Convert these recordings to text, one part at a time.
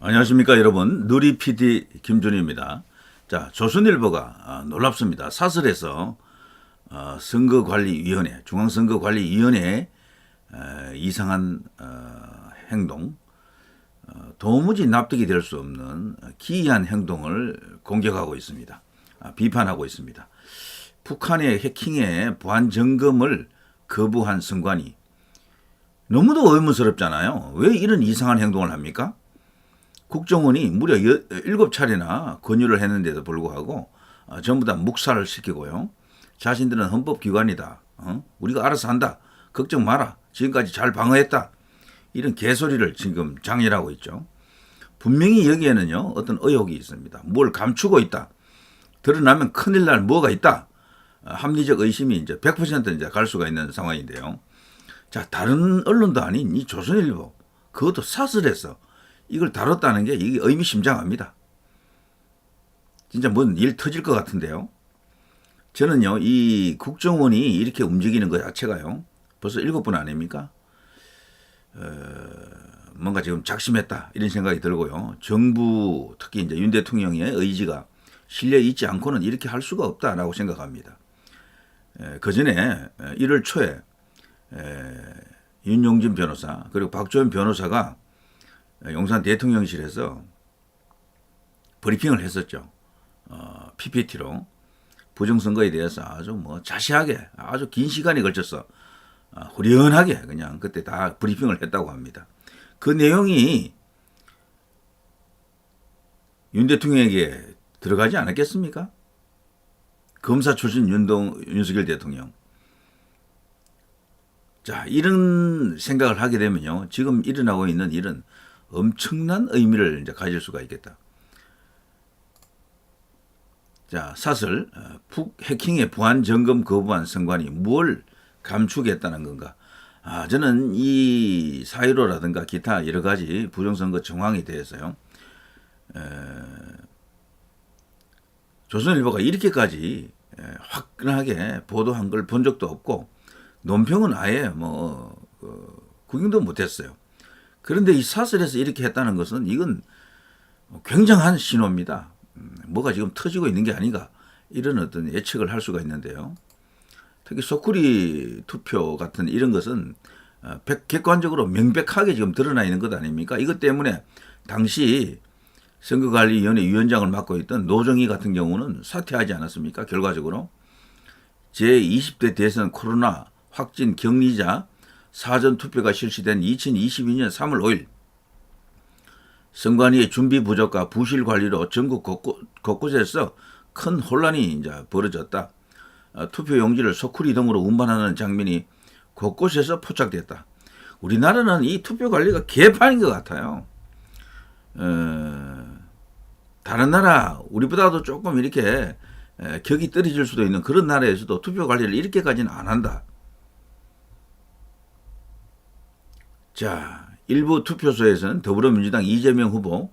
안녕하십니까 여러분. 누리 PD 김준희입니다. 자, 조선일보가 놀랍습니다. 사설에서 선거관리위원회, 중앙선거관리위원회의 이상한 행동, 도무지 납득이 될 수 없는 기이한 행동을 공격하고 있습니다. 비판하고 있습니다. 북한의 해킹에 보안 점검을 거부한 선관위, 너무도 의문스럽잖아요. 왜 이런 이상한 행동을 합니까? 국정원이 무려 7차례나 건의를 했는데도 불구하고 전부 다 묵살을 시키고요. 자신들은 헌법기관이다. 우리가 알아서 한다. 걱정 마라. 지금까지 잘 방어했다. 이런 개소리를 지금 장렬하고 있죠. 분명히 여기에는요, 어떤 의혹이 있습니다. 뭘 감추고 있다. 드러나면 큰일 날 뭐가 있다. 합리적 의심이 이제 100% 이제 갈 수가 있는 상황인데요. 자, 다른 언론도 아닌 이 조선일보, 그것도 사설에서 이걸 다뤘다는 게 이게 의미심장합니다. 진짜 뭔 일 터질 것 같은데요. 저는요, 이 국정원이 이렇게 움직이는 것 자체가요, 벌써 7번 아닙니까? 뭔가 지금 작심했다 이런 생각이 들고요. 정부, 특히 이제 윤 대통령의 의지가 실려 있지 않고는 이렇게 할 수가 없다라고 생각합니다. 그 전에 1월 초에 윤용진 변호사 그리고 박주현 변호사가 용산 대통령실에서 브리핑을 했었죠. PPT로 부정선거에 대해서 아주 뭐 자세하게 아주 긴 시간에 걸쳐서 후련하게 그냥 그때 다 브리핑을 했다고 합니다. 그 내용이 윤 대통령에게 들어가지 않았겠습니까? 검사 출신 윤석열 대통령. 자, 이런 생각을 하게 되면요, 지금 일어나고 있는 일은 엄청난 의미를 이제 가질 수가 있겠다. 자, 사설 북 해킹의 보안 점검 거부한 선관위 뭘 감추겠다는 건가? 저는 이 4.15라든가 기타 여러 가지 부정선거 정황에 대해서요, 조선일보가 이렇게까지 화끈하게 보도한 걸 본 적도 없고 논평은 아예 구경도 못했어요. 그런데 이 사설에서 이렇게 했다는 것은 이건 굉장한 신호입니다. 뭐가 지금 터지고 있는 게 아닌가 이런 어떤 예측을 할 수가 있는데요. 특히 소쿠리 투표 같은 이런 것은 객관적으로 명백하게 지금 드러나 있는 것 아닙니까? 이것 때문에 당시 선거관리위원회 위원장을 맡고 있던 노정희 같은 경우는 사퇴하지 않았습니까? 결과적으로 제20대 대선 코로나 확진 격리자 사전투표가 실시된 2022년 3월 5일 선관위의 준비 부족과 부실 관리로 전국 곳곳에서 큰 혼란이 이제 벌어졌다. 투표 용지를 소쿠리 등으로 운반하는 장면이 곳곳에서 포착됐다. 우리나라는 이 투표 관리가 개판인 것 같아요. 다른 나라 우리보다도 조금 이렇게 격이 떨어질 수도 있는 그런 나라에서도 투표 관리를 이렇게까지는 안 한다. 자, 일부 투표소에서는 더불어민주당 이재명 후보,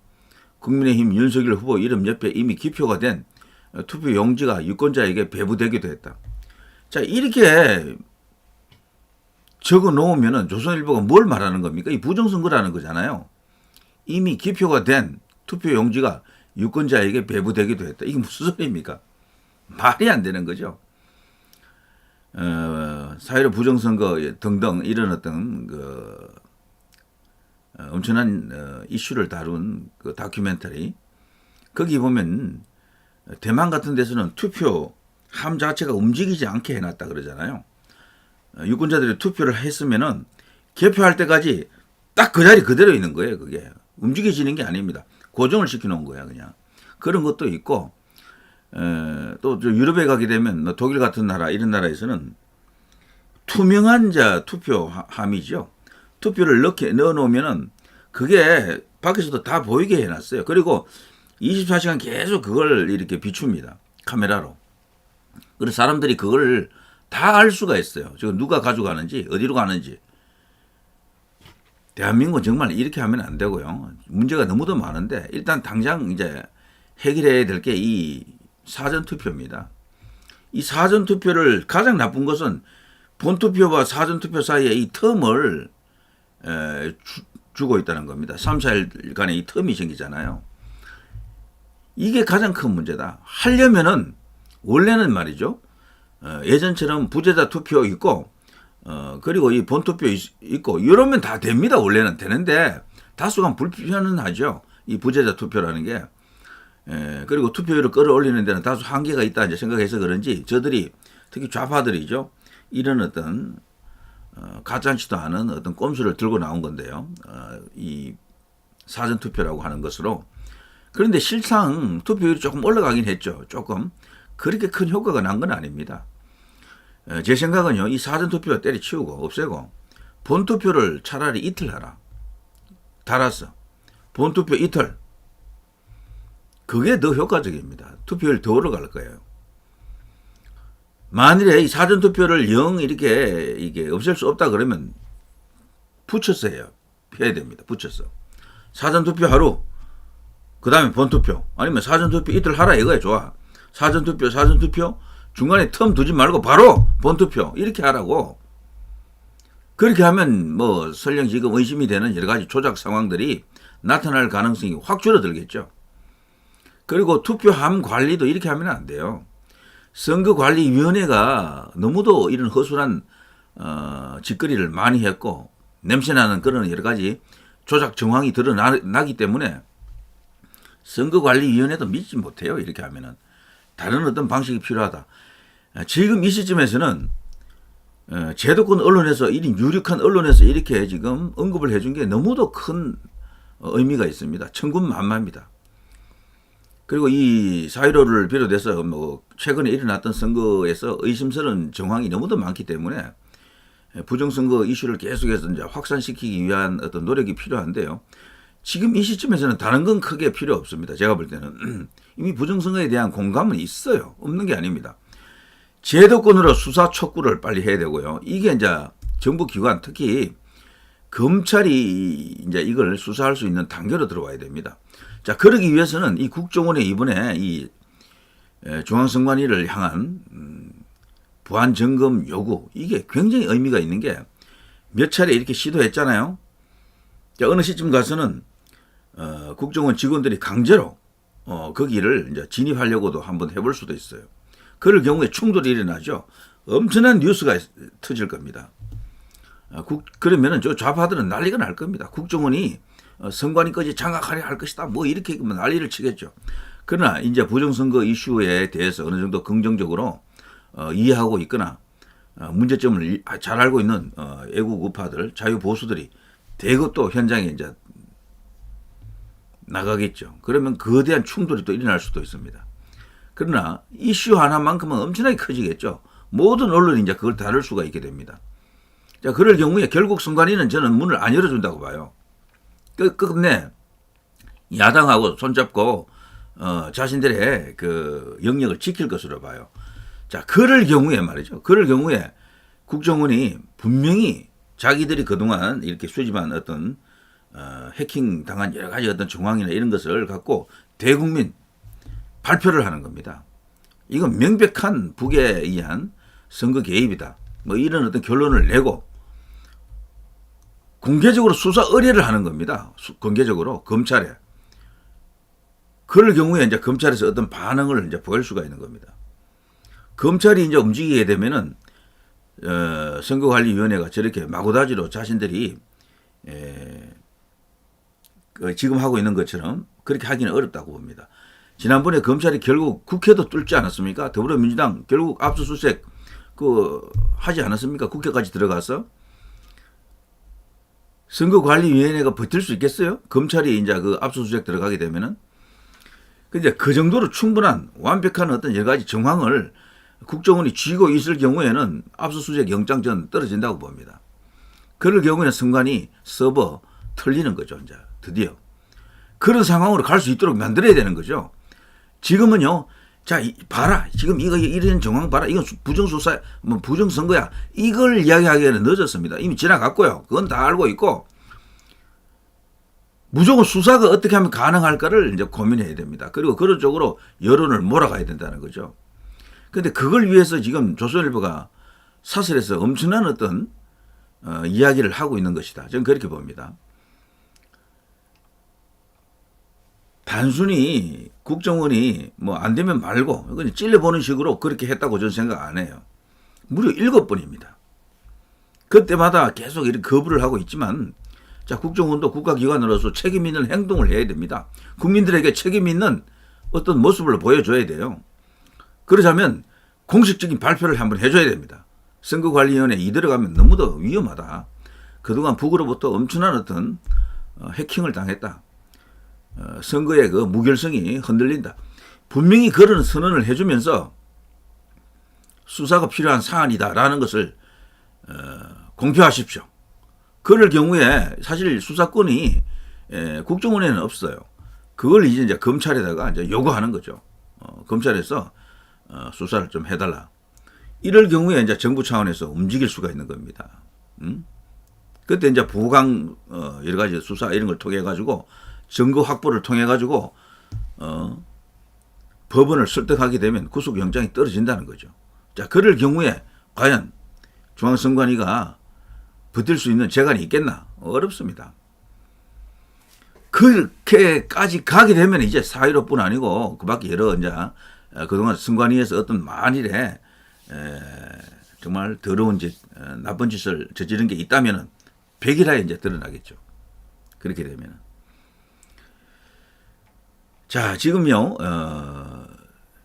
국민의힘 윤석열 후보 이름 옆에 이미 기표가 된 투표 용지가 유권자에게 배부되기도 했다. 자, 이렇게 적어 놓으면은 조선일보가 뭘 말하는 겁니까? 이 부정선거라는 거잖아요. 이미 기표가 된 투표 용지가 유권자에게 배부되기도 했다. 이게 무슨 소리입니까? 말이 안 되는 거죠. 4.15 부정선거 등등 이런 어떤 엄청난 이슈를 다룬 그 다큐멘터리, 거기 보면 대만 같은 데서는 투표함 자체가 움직이지 않게 해놨다 그러잖아요. 유권자들이 투표를 했으면은 개표할 때까지 딱 그 자리 그대로 있는 거예요. 그게 움직여지는 게 아닙니다. 고정을 시켜놓은 거야 그냥. 그런 것도 있고, 또 유럽에 가게 되면 독일 같은 나라 이런 나라에서는 투명한 투표함이죠. 투표를 넣어놓으면은 그게 밖에서도 다 보이게 해놨어요. 그리고 24시간 계속 그걸 이렇게 비춥니다. 카메라로. 그래서 사람들이 그걸 다 알 수가 있어요. 지금 누가 가져가는지, 어디로 가는지. 대한민국은 정말 이렇게 하면 안 되고요. 문제가 너무도 많은데 일단 당장 이제 해결해야 될 게 이 사전투표입니다. 이 사전투표를 가장 나쁜 것은 본투표와 사전투표 사이에 이 텀을 주고 있다는 겁니다. 3, 4일간의 이 텀이 생기잖아요. 이게 가장 큰 문제다. 하려면은 원래는 말이죠. 예전처럼 부재자 투표 있고 그리고 이 본투표 있고 이러면 다 됩니다. 원래는 되는데 다수가 불편하죠. 이 부재자 투표라는 게. 그리고 투표율을 끌어올리는 데는 다소 한계가 있다 이제 생각해서 그런지 저들이 특히 좌파들이죠. 이런 어떤 가짜치도 않은 어떤 꼼수를 들고 나온 건데요. 이 사전투표라고 하는 것으로. 그런데 실상 투표율이 조금 올라가긴 했죠. 조금. 그렇게 큰 효과가 난 건 아닙니다. 제 생각은요. 이 사전투표 때려치우고 없애고 본투표를 차라리 이틀 하라. 달아서. 본투표 이틀. 그게 더 효과적입니다. 투표율 더 올라갈 거예요. 만일에 이 사전투표를 이게 없앨 수 없다 그러면 붙여서 해야 됩니다. 붙여서. 사전투표 하루, 그 다음에 본투표, 아니면 사전투표 이틀 하라 이거야. 좋아. 사전투표, 중간에 텀 두지 말고 바로 본투표 이렇게 하라고. 그렇게 하면 뭐 설령 지금 의심이 되는 여러 가지 조작 상황들이 나타날 가능성이 확 줄어들겠죠. 그리고 투표함 관리도 이렇게 하면 안 돼요. 선거관리위원회가 너무도 이런 허술한 짓거리를 많이 했고 냄새나는 그런 여러 가지 조작 정황이 드러나기 때문에 선거관리위원회도 믿지 못해요. 이렇게 하면은 다른 어떤 방식이 필요하다. 지금 이 시점에서는 제도권 언론에서 이런 유력한 언론에서 이렇게 지금 언급을 해준 게 너무도 큰 의미가 있습니다. 천군만마입니다. 그리고 이 4.15를 비롯해서 뭐 최근에 일어났던 선거에서 의심스러운 정황이 너무도 많기 때문에 부정선거 이슈를 계속해서 이제 확산시키기 위한 어떤 노력이 필요한데요. 지금 이 시점에서는 다른 건 크게 필요 없습니다. 제가 볼 때는 이미 부정선거에 대한 공감은 있어요. 없는 게 아닙니다. 제도권으로 수사 촉구를 빨리 해야 되고요. 이게 이제 정부 기관 특히 검찰이 이제 이걸 수사할 수 있는 단계로 들어와야 됩니다. 자, 그러기 위해서는 이 국정원에 이번에 이 중앙선관위를 향한 보안 점검 요구 이게 굉장히 의미가 있는 게 몇 차례 이렇게 시도했잖아요. 자, 어느 시점 가서는 국정원 직원들이 강제로 거기를 이제 진입하려고도 한번 해볼 수도 있어요. 그럴 경우에 충돌이 일어나죠. 엄청난 뉴스가 터질 겁니다. 그러면은 저 좌파들은 난리가 날 겁니다. 국정원이 선관위까지 장악하려 할 것이다. 뭐 이렇게 난리를 치겠죠. 그러나 이제 부정선거 이슈에 대해서 어느 정도 긍정적으로 이해하고 있거나 문제점을 잘 알고 있는 애국 우파들, 자유보수들이 대거 또 현장에 이제 나가겠죠. 그러면 그에 대한 충돌이 또 일어날 수도 있습니다. 그러나 이슈 하나만큼은 엄청나게 커지겠죠. 모든 언론이 이제 그걸 다룰 수가 있게 됩니다. 자, 그럴 경우에 결국 선관위는 저는 문을 안 열어준다고 봐요. 끝내 야당하고 손잡고 자신들의 그 영역을 지킬 것으로 봐요. 자, 그럴 경우에 말이죠. 그럴 경우에 국정원이 분명히 자기들이 그동안 이렇게 수집한 어떤 해킹 당한 여러 가지 어떤 정황이나 이런 것을 갖고 대국민 발표를 하는 겁니다. 이건 명백한 북에 의한 선거 개입이다. 뭐 이런 어떤 결론을 내고 공개적으로 수사 의뢰를 하는 겁니다. 공개적으로 검찰에. 그럴 경우에 이제 검찰에서 어떤 반응을 이제 보일 수가 있는 겁니다. 검찰이 이제 움직이게 되면은 선거관리위원회가 저렇게 마구다지로 자신들이 지금 하고 있는 것처럼 그렇게 하기는 어렵다고 봅니다. 지난번에 검찰이 결국 국회도 뚫지 않았습니까? 더불어민주당 결국 압수수색 하지 않았습니까? 국회까지 들어가서. 선거관리위원회가 버틸 수 있겠어요? 검찰이 이제 그 압수수색 들어가게 되면은. 근데 그 정도로 충분한 완벽한 어떤 여러 가지 정황을 국정원이 쥐고 있을 경우에는 압수수색 영장 전 떨어진다고 봅니다. 그럴 경우에는 선관위 서버 털리는 거죠, 이제 드디어. 그런 상황으로 갈 수 있도록 만들어야 되는 거죠. 지금은요, 자, 봐라. 지금 이런 정황 봐라. 이건 부정수사, 뭐 부정선거야. 이걸 이야기하기에는 늦었습니다. 이미 지나갔고요. 그건 다 알고 있고. 무조건 수사가 어떻게 하면 가능할까를 이제 고민해야 됩니다. 그리고 그런 쪽으로 여론을 몰아가야 된다는 거죠. 근데 그걸 위해서 지금 조선일보가 사설에서 엄청난 어떤 이야기를 하고 있는 것이다. 저는 그렇게 봅니다. 단순히 국정원이 뭐 안 되면 말고 그냥 찔러보는 식으로 그렇게 했다고 저는 생각 안 해요. 무려 7번입니다. 그때마다 계속 이렇게 거부를 하고 있지만 자, 국정원도 국가기관으로서 책임 있는 행동을 해야 됩니다. 국민들에게 책임 있는 어떤 모습을 보여줘야 돼요. 그러자면 공식적인 발표를 한번 해줘야 됩니다. 선거관리위원회 이대로 가면 너무도 위험하다. 그동안 북으로부터 엄청난 어떤 해킹을 당했다. 선거의 그 무결성이 흔들린다. 분명히 그런 선언을 해주면서 수사가 필요한 사안이다라는 것을 공표하십시오. 그럴 경우에 사실 수사권이 국정원에는 없어요. 그걸 이제 검찰에다가 이제 요구하는 거죠. 검찰에서 수사를 좀 해달라. 이럴 경우에 이제 정부 차원에서 움직일 수가 있는 겁니다. 그때 이제 부강 여러 가지 수사 이런 걸 통해 가지고 증거 확보를 통해 가지고 법원을 설득하게 되면 구속영장이 떨어진다는 거죠. 자, 그럴 경우에 과연 중앙선관위가 버틸 수 있는 재간이 있겠나? 어렵습니다. 그렇게까지 가게 되면 이제 4.15뿐 아니고 그밖에 여러 이제 그동안 선관위에서 어떤 만일에 정말 더러운 짓, 나쁜 짓을 저지른 게 있다면은 백일하에 이제 드러나겠죠. 그렇게 되면은. 자, 지금요,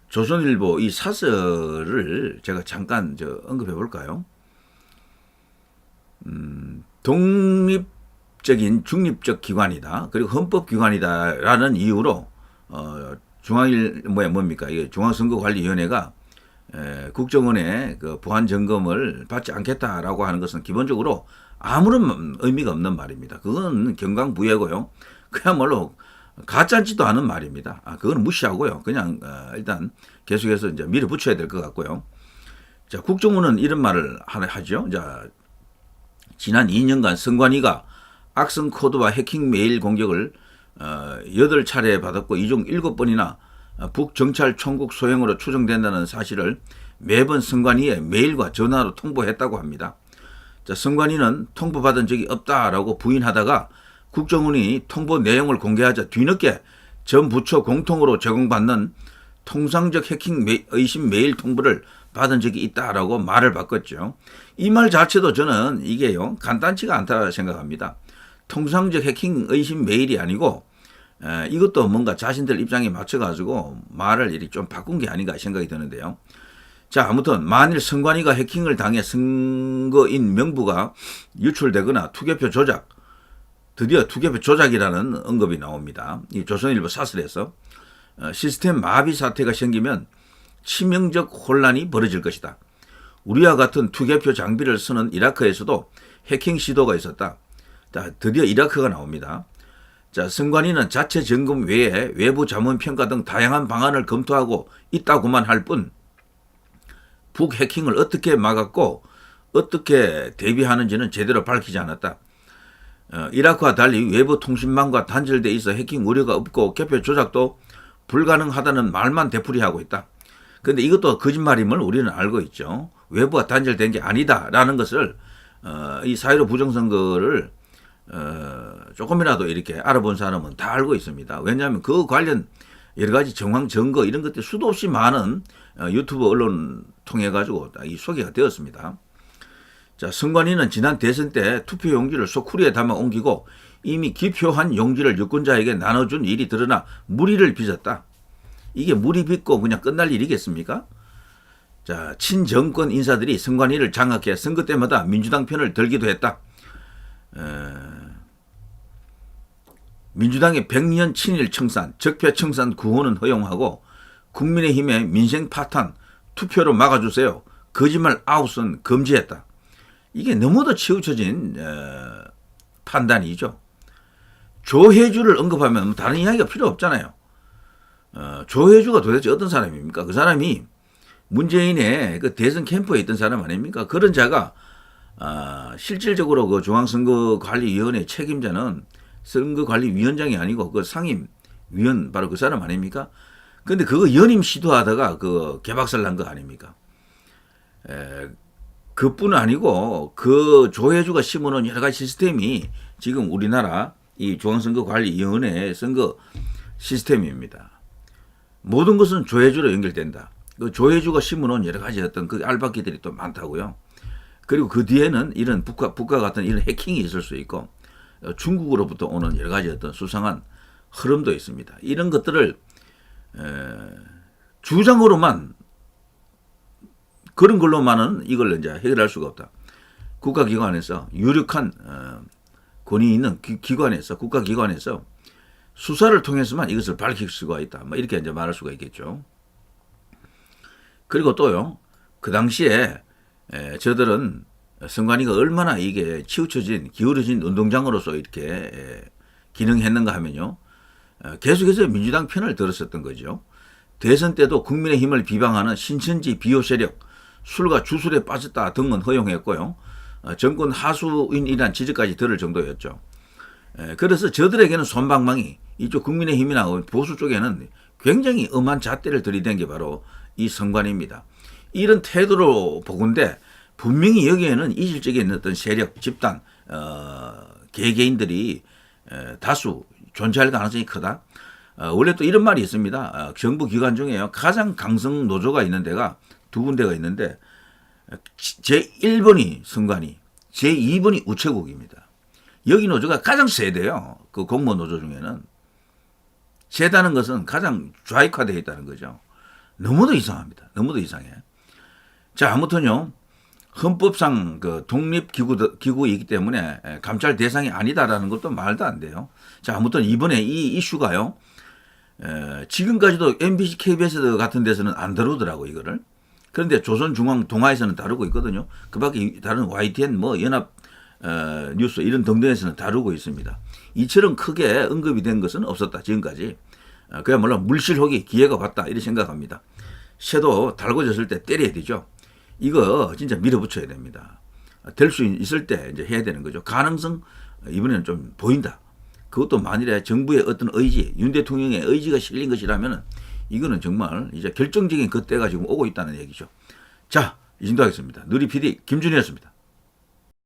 조선일보 이 사설을 제가 잠깐 언급해 볼까요? 독립적인 중립적 기관이다. 그리고 헌법기관이다라는 이유로 뭡니까? 이게 중앙선거관리위원회가 국정원의 그 보안 점검을 받지 않겠다라고 하는 것은 기본적으로 아무런 의미가 없는 말입니다. 그건 경강부회고요. 그야말로 가짜지도 않은 말입니다. 그건 무시하고요. 그냥 일단 계속해서 이제 밀어붙여야 될 것 같고요. 자, 국정원은 이런 말을 하죠. 자, 지난 2년간 선관위가 악성 코드와 해킹 메일 공격을 8차례 받았고 이 중 7번이나 북정찰 총국 소행으로 추정된다는 사실을 매번 선관위에 메일과 전화로 통보했다고 합니다. 자, 선관위는 통보받은 적이 없다라고 부인하다가 국정원이 통보 내용을 공개하자 뒤늦게 전 부처 공통으로 제공받는 통상적 해킹 의심 메일 통보를 받은 적이 있다라고 말을 바꿨죠. 이 말 자체도 저는 이게요 간단치가 않다 생각합니다. 통상적 해킹 의심 메일이 아니고 이것도 뭔가 자신들 입장에 맞춰가지고 말을 이렇게 좀 바꾼 게 아닌가 생각이 드는데요. 자, 아무튼 만일 선관위가 해킹을 당해 선거인 명부가 유출되거나 투개표 조작, 드디어 투개표 조작이라는 언급이 나옵니다. 이 조선일보 사설에서 시스템 마비 사태가 생기면 치명적 혼란이 벌어질 것이다. 우리와 같은 투개표 장비를 쓰는 이라크에서도 해킹 시도가 있었다. 자, 드디어 이라크가 나옵니다. 자, 선관위는 자체 점검 외에 외부 자문 평가 등 다양한 방안을 검토하고 있다고만 할 뿐 북 해킹을 어떻게 막았고 어떻게 대비하는지는 제대로 밝히지 않았다. 이라크와 달리 외부 통신망과 단절돼 있어 해킹 우려가 없고 개표 조작도 불가능하다는 말만 되풀이하고 있다. 그런데 이것도 거짓말임을 우리는 알고 있죠. 외부와 단절된 게 아니다라는 것을 이 4.15 부정선거를 조금이라도 이렇게 알아본 사람은 다 알고 있습니다. 왜냐하면 그 관련 여러 가지 정황 증거 이런 것들 수도 없이 많은 유튜브 언론 통해 가지고 이 소개가 되었습니다. 자, 선관위는 지난 대선 때 투표 용지를 소쿠리에 담아 옮기고 이미 기표한 용지를 유권자에게 나눠준 일이 드러나 물의를 빚었다. 이게 물이 빚고 그냥 끝날 일이겠습니까? 자, 친정권 인사들이 선관위를 장악해 선거 때마다 민주당 편을 들기도 했다. 민주당의 100년 친일 청산, 적폐 청산 구호는 허용하고 국민의힘의 민생 파탄, 투표로 막아주세요. 거짓말 아웃은 금지했다. 이게 너무도 치우쳐진 판단이죠. 조혜주를 언급하면 다른 이야기가 필요 없잖아요. 조혜주가 도대체 어떤 사람입니까? 그 사람이 문재인의 그 대선 캠프에 있던 사람 아닙니까? 그런 자가 실질적으로 그 중앙선거관리위원회 책임자는 선거관리위원장이 아니고 그 상임위원 바로 그 사람 아닙니까? 근데 그거 연임 시도하다가 그 개박살 난 거 아닙니까? 그뿐 아니고 그 조혜주가 심어놓은 여러 가지 시스템이 지금 우리나라 이 중앙선거관리위원회 선거 시스템입니다. 모든 것은 조회주로 연결된다. 그 조회주가 심어놓은 여러 가지 어떤 그 알바기들이 또 많다고요. 그리고 그 뒤에는 이런 북과 같은 이런 해킹이 있을 수 있고 중국으로부터 오는 여러 가지 어떤 수상한 흐름도 있습니다. 이런 것들을 주장으로만 그런 걸로만은 이걸 이제 해결할 수가 없다. 국가기관에서 유력한 권위 있는 기관에서 국가기관에서 수사를 통해서만 이것을 밝힐 수가 있다. 뭐 이렇게 이제 말할 수가 있겠죠. 그리고 또요, 그 당시에 저들은 선관위가 얼마나 이게 치우쳐진 기울어진 운동장으로서 이렇게 기능했는가 하면요, 계속해서 민주당 편을 들었었던 거죠. 대선 때도 국민의힘을 비방하는 신천지 비호 세력, 술과 주술에 빠졌다 등은 허용했고요. 정권 하수인이란 지적까지 들을 정도였죠. 그래서 저들에게는 솜방망이, 이쪽 국민의힘이나 보수 쪽에는 굉장히 엄한 잣대를 들이댄 게 바로 이 선관위입니다. 이런 태도로 보건대 분명히 여기에는 이질적인 어떤 세력, 집단, 개개인들이 다수 존재할 가능성이 크다. 원래 또 이런 말이 있습니다. 정부 기관 중에요, 가장 강성 노조가 있는 데가 두 군데가 있는데 제1번이 선관위, 제2번이 우체국입니다. 여기 노조가 가장 세대요. 그 공무원 노조 중에는. 세다는 것은 가장 좌익화되어 있다는 거죠. 너무도 이상합니다. 너무도 이상해. 자, 아무튼요, 헌법상 그 독립기구이기 때문에 감찰 대상이 아니다라는 것도 말도 안 돼요. 자, 아무튼 이번에 이 이슈가요, 지금까지도 MBC, KBS 같은 데서는 안 다루더라고, 이거를. 그런데 조선중앙동아에서는 다루고 있거든요. 그 밖에 다른 YTN, 뭐, 연합, 뉴스 이런 등등에서는 다루고 있습니다. 이처럼 크게 언급이 된 것은 없었다, 지금까지. 그야말로 물실혹이 기회가 왔다, 이렇게 생각합니다. 새도 달궈졌을 때 때려야 되죠. 이거 진짜 밀어붙여야 됩니다. 될 수 있을 때 이제 해야 되는 거죠. 가능성 이번에는 좀 보인다. 그것도 만일에 정부의 어떤 의지, 윤 대통령의 의지가 실린 것이라면 이거는 정말 이제 결정적인 그때가 지금 오고 있다는 얘기죠. 자, 이 정도 하겠습니다. 누리 PD 김준희였습니다.